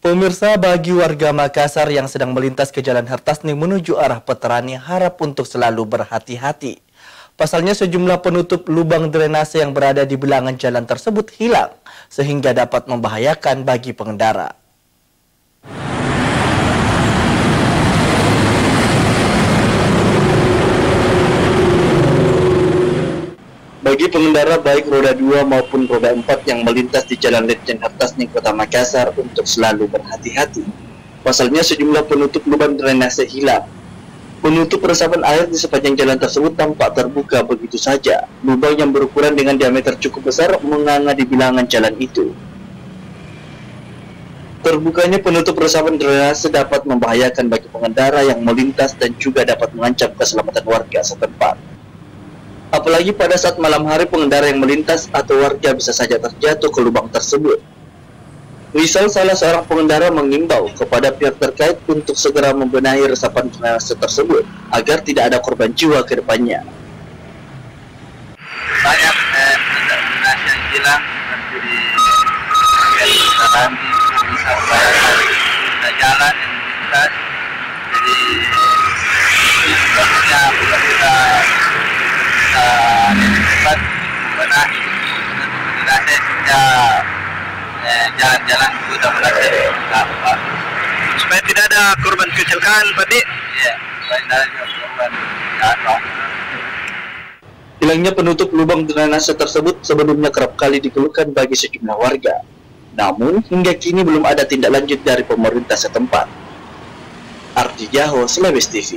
Pemirsa, bagi warga Makassar yang sedang melintas ke Jalan Hertasning menuju arah Peterani harap untuk selalu berhati-hati. Pasalnya sejumlah penutup lubang drainase yang berada di bilangan jalan tersebut hilang, sehingga dapat membahayakan bagi pengendara. Bagi pengendara baik roda 2 maupun roda 4 yang melintas di Jalan Ledjen Hertasning Kota Makassar untuk selalu berhati-hati. Pasalnya sejumlah penutup lubang drainase hilang. Penutup resapan air di sepanjang jalan tersebut tampak terbuka begitu saja. Lubang yang berukuran dengan diameter cukup besar menganga di bilangan jalan itu. Terbukanya penutup resapan drainase dapat membahayakan bagi pengendara yang melintas dan juga dapat mengancam keselamatan warga setempat. Apalagi pada saat malam hari pengendara yang melintas atau warga bisa saja terjatuh ke lubang tersebut. Misal salah seorang pengendara mengimbau kepada pihak terkait untuk segera membenahi resapan drainase tersebut agar tidak ada korban jiwa ke depannya. Banyak drainase yang hilang seperti di jalan yang melintas, jadi sebabnya kita cepat membenahi drainase sehingga jalan-jalan sudah mulai supaya tidak ada korban kecelakaan, Pak Dik. Iya, supaya tidak ada korban jatuh. Hilangnya penutup lubang drainase tersebut sebelumnya kerap kali dikeluhkan bagi sejumlah warga. Namun hingga kini belum ada tindak lanjut dari pemerintah setempat. Ardi Jaho, Sulawesi TV.